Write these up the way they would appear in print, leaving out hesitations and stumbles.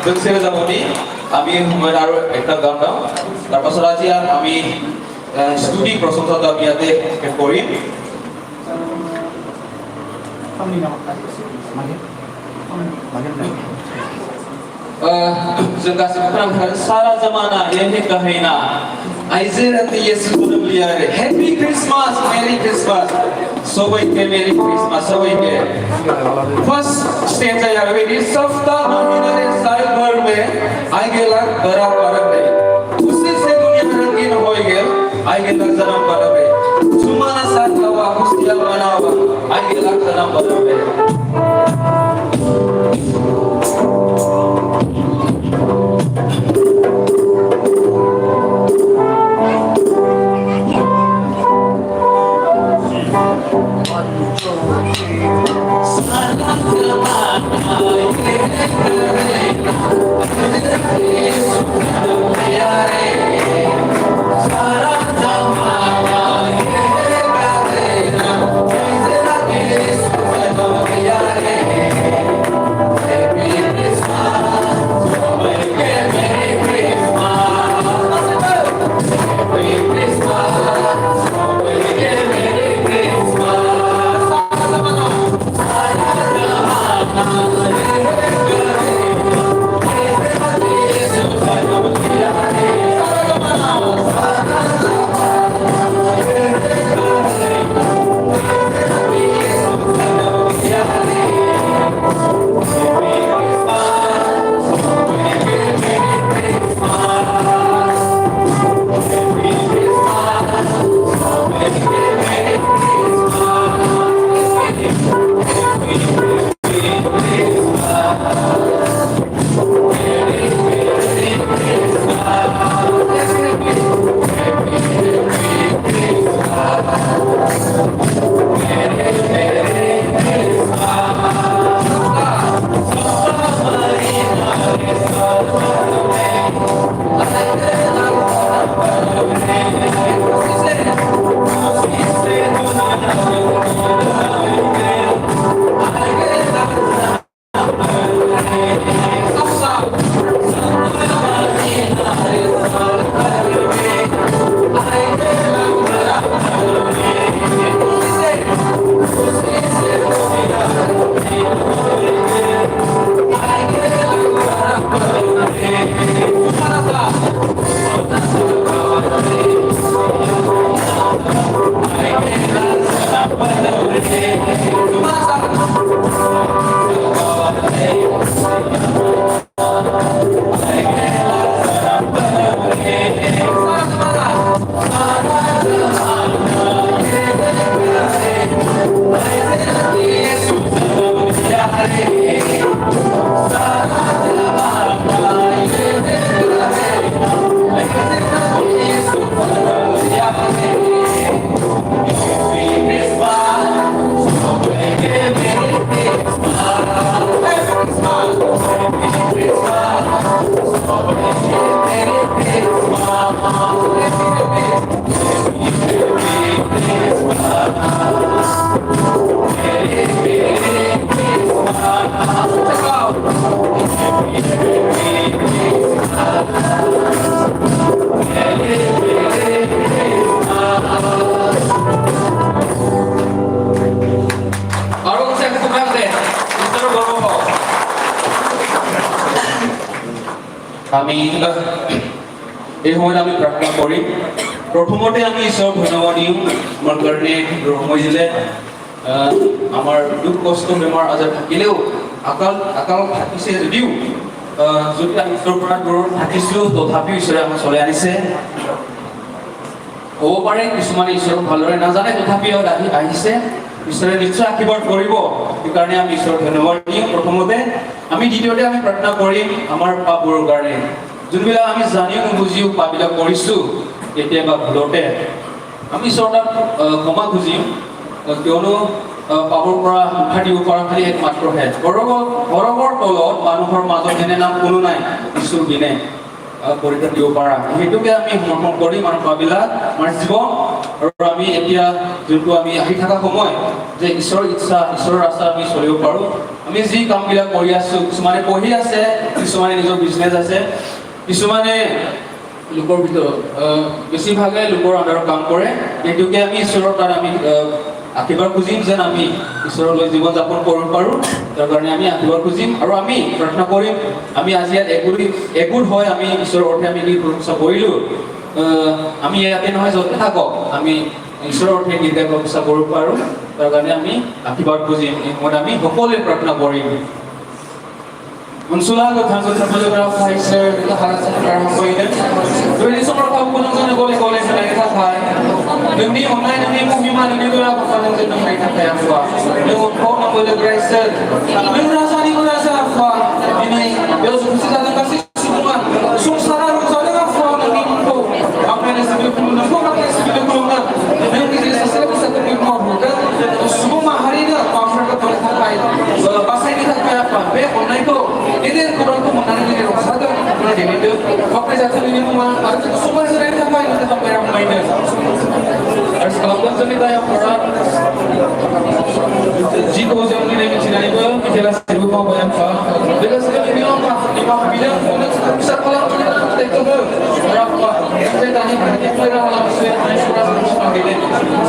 Bersih zamani, kami menaruh ekta ganda. Lepas rajian kami studi prasangsa biate keporin. Jengka sekarang salah zamana yang kahina. Aizer nanti Yesus sudah beliare. Happy Christmas, Merry Christmas. Sobai ke Merry Christmas, sobai ke. First stage saya ini सप्ताह महीने साल भर में आगे लग बड़ा पर्व है उसी से दुनिया रंगीन हो गया आगे लग जन्म पर्व है सुमाना साथ लवा खुशियाँ मनावा आगे लग जन्म पर्व है Happy Christmas. আমি এই সময়ত আমি প্ৰাৰ্থনা কৰিম। প্ৰথমতে আমি ঈশ্বৰ ধন্যবাদ দিওঁ আমাৰ কাৰণে সময় দিলে। আমাৰ দুখ কষ্ট বেমাৰ আজাৰ থাকিলেও আকাল থাকিছে যদিও যদি আমি ঈশ্বৰৰ পৰা দূৰত থাকিছিলোঁ তথাপিও ঈশ্বৰে আমাক চলাই আনিছে। হ'ব পাৰে কিছুমানে ঈশ্বৰক ভালদৰে নাজানে তথাপিও আহিছে। ঈশ্বৰে নিশ্চয় আশীৰ্বাদ কৰিব, সেইকাৰণে আমি ঈশ্বৰক ধন্যবাদ দিওঁ প্ৰথমতে। আমি দ্বিতীয়তে আমি প্ৰাৰ্থনা কৰিম আমাৰ পাপবোৰৰ কাৰণে, যোনবিলাক আমি জানিও নুবুজিও পাপবিলাক কৰিছোঁ কেতিয়াবা ভুলতে। আমি ঈশ্বৰৰ তাত ক্ষমা খুজিম, কিয়নো পাপৰ পৰা উদ্ধাৰ দিব পৰা খালি একমাত্ৰহে। বৰফৰ তলত মানুহৰ মাজত এনে নাম কোনো নাই ঈশ্বৰৰ বিনে পৰীক্ষা দিব পৰা। সেইটোকে আমি সমৰ্থন কৰিম আমাৰ পাপবিলাক, আমাৰ জীৱন। আৰু আমি এতিয়া যোনটো আমি আহি থকা সময় যে ঈশ্বৰৰ ইচ্ছা ঈশ্বৰৰ ৰাস্তা আমি চলিব পাৰোঁ। আমি যি কামবিলাক কৰি আছোঁ, কিছুমানে পঢ়ি আছে, কিছুমানে নিজৰ বিজনেছ আছে, কিছুমানে লোকৰ ভিতৰত বেছিভাগে লোকৰ আণ্ডাৰত কাম কৰে। সেইটোকে আমি ঈশ্বৰৰ তাত আমি আশীৰ্বাদ খুজিম যেন আমি ঈশ্বৰলৈ জীৱন যাপন কৰিব পাৰোঁ। তাৰ কাৰণে আমি আশীৰ্বাদ খুজিম আৰু আমি প্ৰাৰ্থনা কৰিম। আমি আজি ইয়াত একগোট হয় আমি ঈশ্বৰৰ অৰ্থে আমি প্ৰশংসা কৰিলোঁ। আমি ইয়াতে নহয় য'তে থাকক আমি ঈশ্বৰৰ অৰ্থে গীত প্ৰশংসা কৰিব পাৰোঁ। তাৰ কাৰণে আমি আশীৰ্বাদ খুজিম। এই সময়ত আমি সকলোৱে প্ৰাৰ্থনা কৰিম। Mensulah Tuhan terpuji Kaiser kita harap sekarang poinnya. Jadi semua kaum penonton boleh sedang kita hai. Demi online demi muhiman demi tu lah perkara yang sedang kita hai apa. Dengan kau nak boleh Kaiser. Merasa apa? Ini dia sudah sedang kasih semua. Sungsara rusaknya apa lagi kau? Apa yang sebelum kau apa yang sebelum kau? Yang kita selesai kau bukan. Semua hari ini kau akan boleh hai. Bahasa ini tak apa. Baik online kau. Ini kurangku mengenai ini rasa tu, mana dia itu? Apa jatuh ini rumah? Ada semua serai apa yang kita bayar mainnya. Ada kalau pun cerita yang orang jika orang ini mencina itu, jelas ibu mau bayar apa? Jelas ini apa? Lima bilang, bisa kalau kita itu berapa? Saya tanya berarti mereka kalau saya surat sebagainya.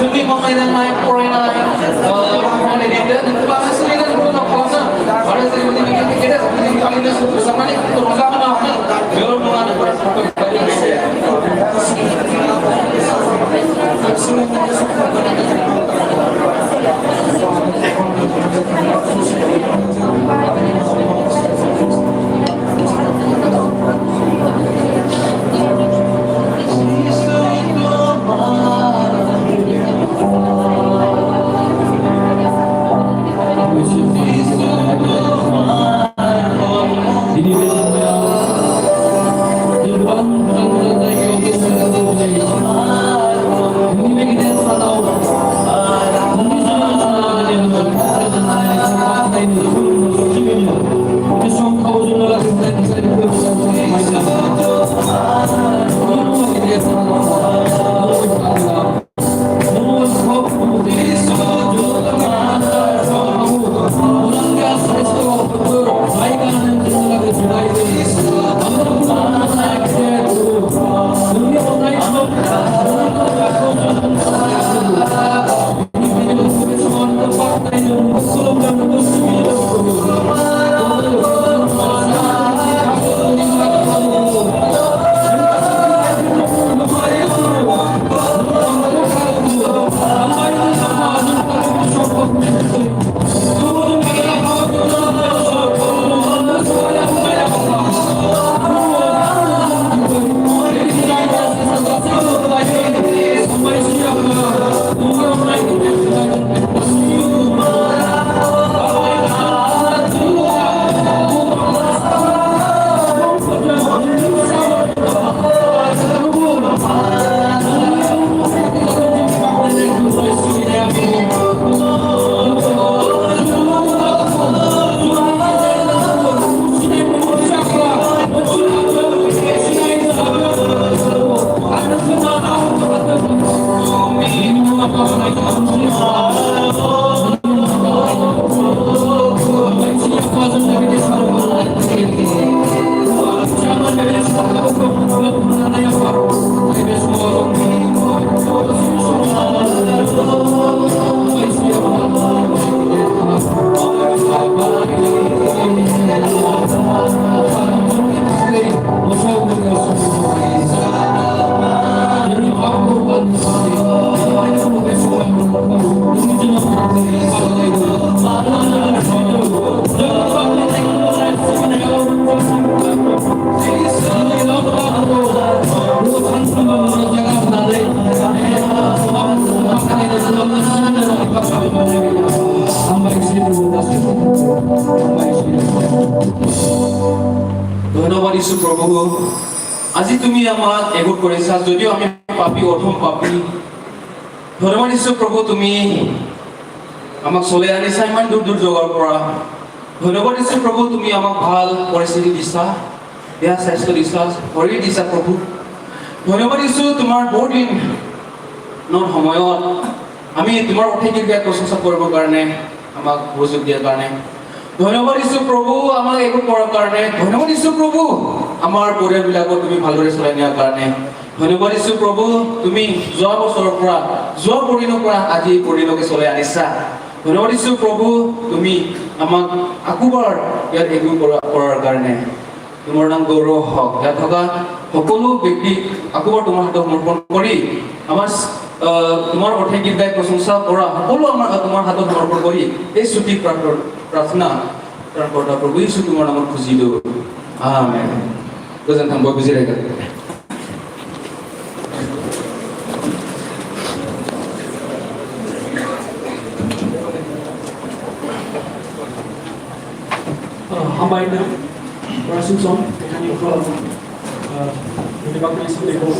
Jadi mainan naik, poin naik, mana dia? Bahasa seringan pun apa? Ada sesuatu yang kita kali ini bersama ini bersama apa? Belum ada ধন্যবাদ issue প্ৰভু আজি তুমি আমাক এগুট কৰিছা যদিও আমি পাপী অধম পাপী ধন্যবাদ ইছু প্ৰভু তুমি আমাক চলাই আনিছা ইমান দূৰ দূৰ জগাৰ পৰা ধন্যবাদ ইছু প্ৰভু তুমি আমাক ভাল পৰিস্থিতি দিছা বেয়া স্বাস্থ্য দিছা শৰীৰ দিছা প্ৰভু ধন্যবাদ ইছু তোমাৰ বহুত দিন সময়ত আমি তোমাৰ অধিক প্ৰশংসা কৰিবৰ কাৰণে আমাক সুযোগ দিয়াৰ কাৰণে ধন্যবাদ ইছু প্ৰভু আমাক একো কৰাৰ কাৰণে ধন্যবাদ ইছু প্ৰভু আমাৰ পৰিয়ালবিলাকক তুমি ভালদৰে চলাই নিয়াৰ কাৰণে ধন্যবাদ ইছু প্ৰভু তুমি যোৱা বছৰৰ পৰা যোৱা পৰিণৰ পৰা আজি পৰিণলৈকে চলাই আনিছা ধন্যবাদ ইছু প্ৰভু তুমি আমাক আকোবাৰ ইয়াত একো কৰাৰ কাৰণে তোমাৰ নাম গৌৰৱ হওক ইয়াত থকা সকলো ব্যক্তিক আকোবাৰ তোমাৰ হাতত সমৰ্পণ কৰি আমাৰ তোমাৰ অৰ্থে গীত গাই প্ৰশংসা কৰা সকলো আমাৰ তোমাৰ হাতত সমৰ্পণ কৰি এই ছুটি প্ৰাৰ্থনা কৰা প্ৰভু যীশু তোমাৰ নামত খুজি দিওঁ আমেন গোজেন মই বুজি ৰাখা Hambay na Rasul Song, kami ko, hindi ba kami sa likod,